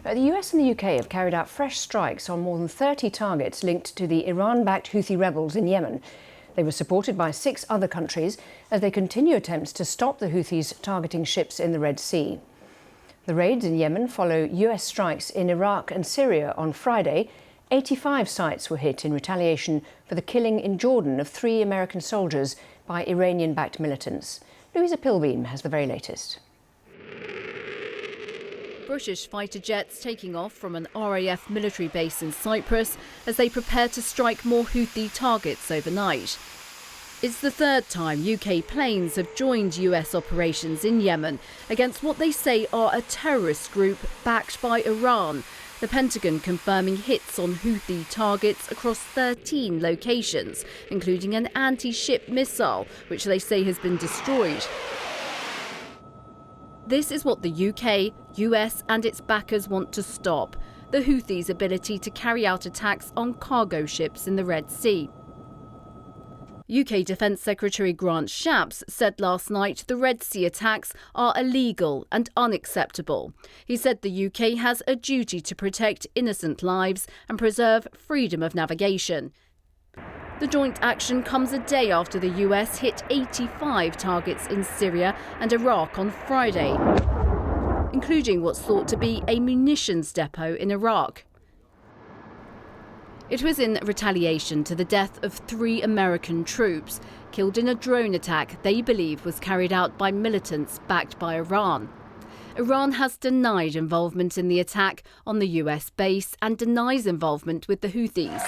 The US and the UK have carried out fresh strikes on more than 30 targets linked to the Iran-backed Houthi rebels in Yemen. They were supported by 6 other countries as they continue attempts to stop the Houthis targeting ships in the Red Sea. The raids in Yemen follow US strikes in Iraq and Syria on Friday. 85 sites were hit in retaliation for the killing in Jordan of 3 American soldiers by Iranian-backed militants. Louisa Pilbeam has the very latest. British fighter jets taking off from an RAF military base in Cyprus as they prepare to strike more Houthi targets overnight. It's the 3rd time UK planes have joined US operations in Yemen against what they say are a terrorist group backed by Iran. The Pentagon confirming hits on Houthi targets across 13 locations, including an anti-ship missile, which they say has been destroyed. This is what the UK, US and its backers want to stop: the Houthis' ability to carry out attacks on cargo ships in the Red Sea. UK Defence Secretary Grant Shapps said last night the Red Sea attacks are illegal and unacceptable. He said the UK has a duty to protect innocent lives and preserve freedom of navigation. The joint action comes a day after the US hit 85 targets in Syria and Iraq on Friday, including what's thought to be a munitions depot in Iraq. It was in retaliation to the death of 3 American troops killed in a drone attack they believe was carried out by militants backed by Iran. Iran has denied involvement in the attack on the US base and denies involvement with the Houthis.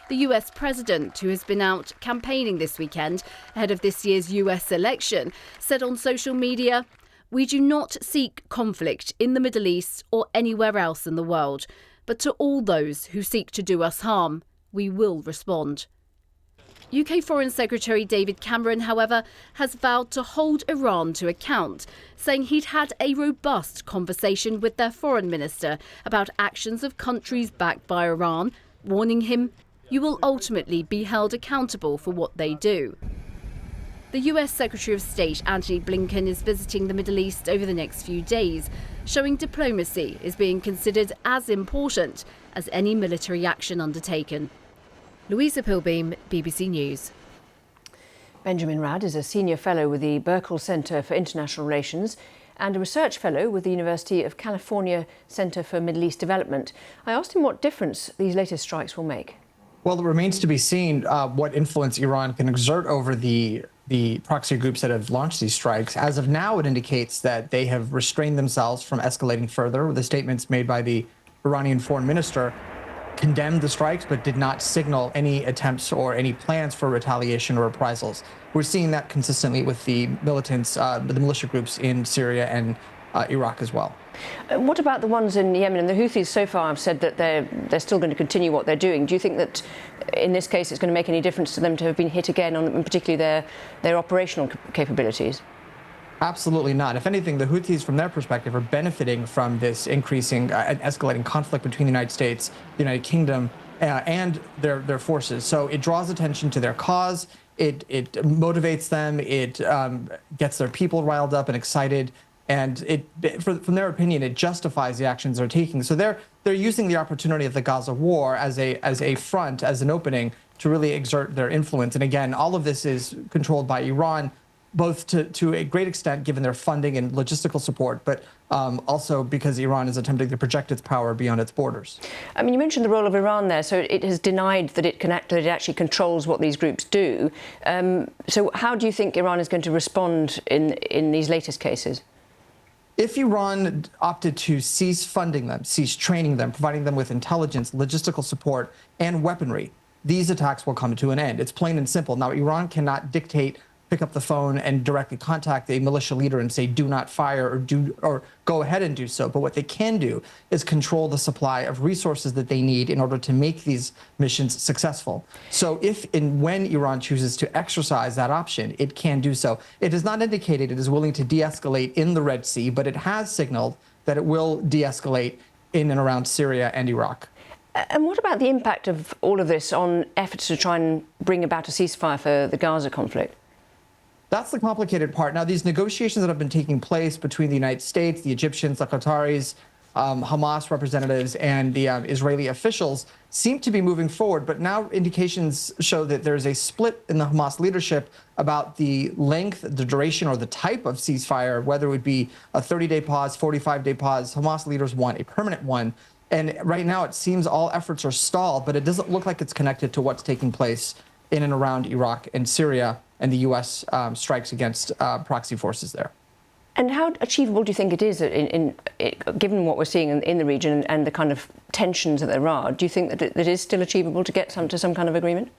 The US president, who has been out campaigning this weekend ahead of this year's US election, said on social media, "We do not seek conflict in the Middle East or anywhere else in the world, but to all those who seek to do us harm, we will respond." UK Foreign Secretary David Cameron, however, has vowed to hold Iran to account, saying he'd had a robust conversation with their foreign minister about actions of countries backed by Iran, warning him, "You will ultimately be held accountable for what they do." The US Secretary of State Antony Blinken is visiting the Middle East over the next few days, showing diplomacy is being considered as important as any military action undertaken. Louisa Pilbeam, BBC News. Benjamin Radd is a senior fellow with the Berkeley Centre for International Relations and a research fellow with the University of California Centre for Middle East Development. I asked him what difference these latest strikes will make. Well, it remains to be seen what influence Iran can exert over the proxy groups that have launched these strikes. As of now, it indicates that they have restrained themselves from escalating further. The statements made by the Iranian foreign minister condemned the strikes, but did not signal any attempts or any plans for retaliation or reprisals. We're seeing that consistently with the militants, the militia groups in Syria and Iraq as well. What about the ones in Yemen? And the Houthis so far have said that they're still going to continue what they're doing. Do you think that in this case it's going to make any difference to them to have been hit again on, and particularly their operational capabilities? Absolutely not. If anything, the Houthis, from their perspective, are benefiting from this increasing and escalating conflict between the United States, the United Kingdom, and their forces. So it draws attention to their cause. It motivates them. It gets their people riled up and excited. And from their opinion, it justifies the actions they're taking. So they're using the opportunity of the Gaza war as a front, as an opening to really exert their influence. And again, all of this is controlled by Iran, both to a great extent, given their funding and logistical support, but also because Iran is attempting to project its power beyond its borders. I mean, you mentioned the role of Iran there. So it has denied that it actually controls what these groups do. So how do you think Iran is going to respond in these latest cases? If Iran opted to cease funding them, cease training them, providing them with intelligence, logistical support, and weaponry, these attacks will come to an end. It's plain and simple. Now, Iran cannot dictate, pick up the phone and directly contact a militia leader and say, do not fire or go ahead and do so. But what they can do is control the supply of resources that they need in order to make these missions successful. So if and when Iran chooses to exercise that option, it can do so. It has not indicated it is willing to de-escalate in the Red Sea, but it has signaled that it will de-escalate in and around Syria and Iraq. And what about the impact of all of this on efforts to try and bring about a ceasefire for the Gaza conflict? That's the complicated part. Now, these negotiations that have been taking place between the United States, the Egyptians, the Qataris, Hamas representatives and the Israeli officials seem to be moving forward, but now indications show that there's a split in the Hamas leadership about the length, the duration, or the type of ceasefire, whether it would be a 30-day pause, 45-day pause. Hamas leaders want a permanent one. And right now it seems all efforts are stalled, but it doesn't look like it's connected to what's taking place in and around Iraq and Syria and the U.S. Strikes against proxy forces there. And how achievable do you think it is, given what we're seeing in the region and the kind of tensions that there are? Do you think that it is still achievable to get to some kind of agreement?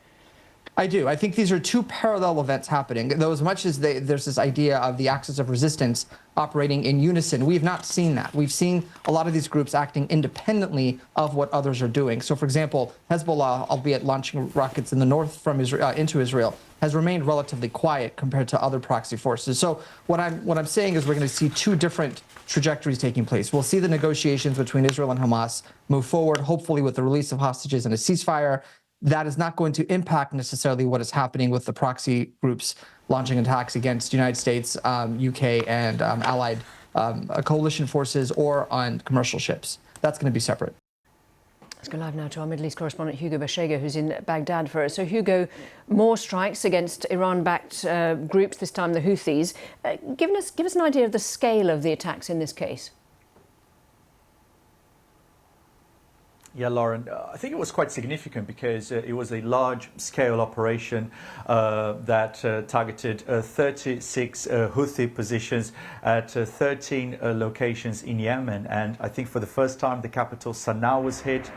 I do. I think these are two parallel events happening. Though as much as there's this idea of the axis of resistance operating in unison, we've not seen that. We've seen a lot of these groups acting independently of what others are doing. So, for example, Hezbollah, albeit launching rockets in the north from Israel into Israel, has remained relatively quiet compared to other proxy forces. So what I'm saying is we're going to see two different trajectories taking place. We'll see the negotiations between Israel and Hamas move forward, hopefully with the release of hostages and a ceasefire. That is not going to impact necessarily what is happening with the proxy groups launching attacks against the United States, UK, and allied coalition forces or on commercial ships. That's going to be separate. Let's go live now to our Middle East correspondent Hugo Bashega, who's in Baghdad for us. So, Hugo, more strikes against Iran-backed groups, this time the Houthis. Give us an idea of the scale of the attacks in this case. Yeah, Lauren, I think it was quite significant because it was a large-scale operation that targeted 36 Houthi positions at 13 locations in Yemen. And I think for the first time, the capital Sana'a was hit,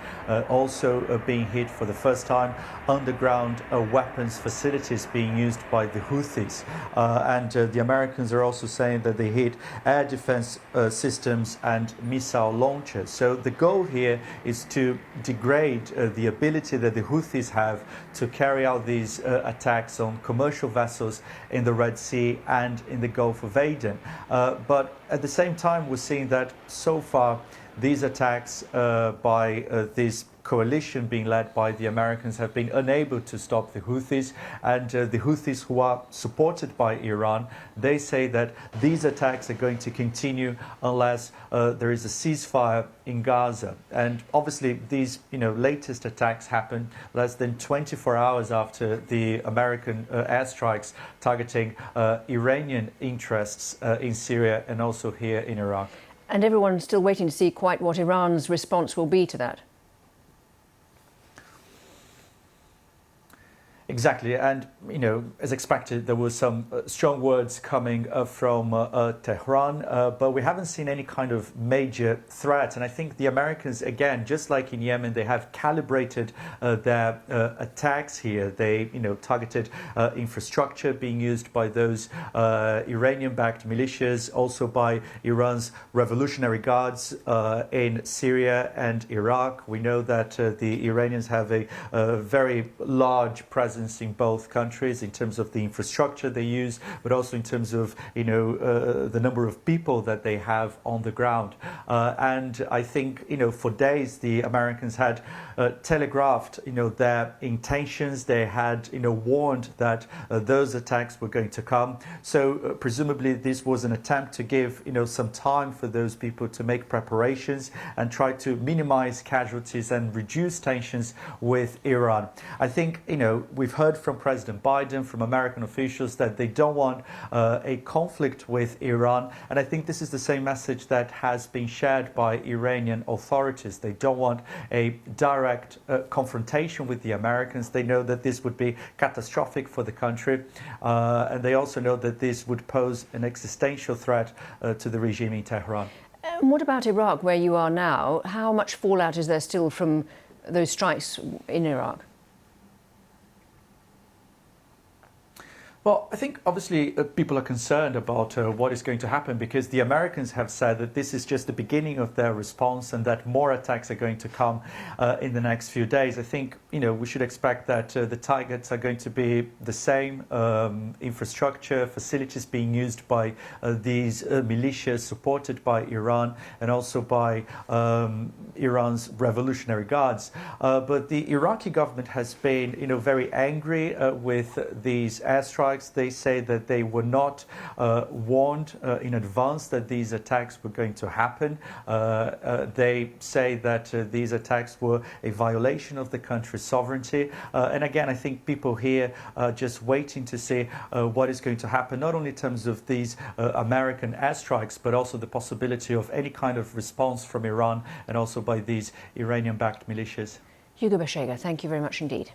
also being hit for the first time, underground weapons facilities being used by the Houthis. And the Americans are also saying that they hit air defense systems and missile launchers. So the goal here is to degrade the ability that the Houthis have to carry out these attacks on commercial vessels in the Red Sea and in the Gulf of Aden. But at the same time, we're seeing that so far these attacks by this coalition being led by the Americans have been unable to stop the Houthis, and the Houthis, who are supported by Iran, they say that these attacks are going to continue unless there is a ceasefire in Gaza. And obviously these latest attacks happened less than 24 hours after the American airstrikes targeting Iranian interests in Syria and also here in Iraq. And everyone's still waiting to see quite what Iran's response will be to that. Exactly, and as expected, there were some strong words coming from Tehran, but we haven't seen any kind of major threat. And I think the Americans, again, just like in Yemen, they have calibrated their attacks here. They, targeted infrastructure being used by those Iranian-backed militias, also by Iran's Revolutionary Guards in Syria and Iraq. We know that the Iranians have a very large presence in both countries in terms of the infrastructure they use, but also in terms of the number of people that they have on the ground. And I think for days the Americans had telegraphed their intentions. They had warned that those attacks were going to come. So presumably this was an attempt to give some time for those people to make preparations and try to minimize casualties and reduce tensions with Iran. I think we've heard from President Biden, from American officials, that they don't want a conflict with Iran. And I think this is the same message that has been shared by Iranian authorities. They don't want a direct confrontation with the Americans. They know that this would be catastrophic for the country. And they also know that this would pose an existential threat to the regime in Tehran. What about Iraq, where you are now? How much fallout is there still from those strikes in Iraq? Well, I think obviously people are concerned about what is going to happen, because the Americans have said that this is just the beginning of their response and that more attacks are going to come in the next few days. I think, we should expect that the targets are going to be the same, infrastructure, facilities being used by these militias supported by Iran and also by Iran's Revolutionary Guards. But the Iraqi government has been, very angry with these airstrikes. airstrikes. They say that they were not warned in advance that these attacks were going to happen. They say that these attacks were a violation of the country's sovereignty. And again, I think people here are just waiting to see what is going to happen, not only in terms of these American airstrikes, but also the possibility of any kind of response from Iran and also by these Iranian-backed militias. Hugo Bashega, thank you very much indeed.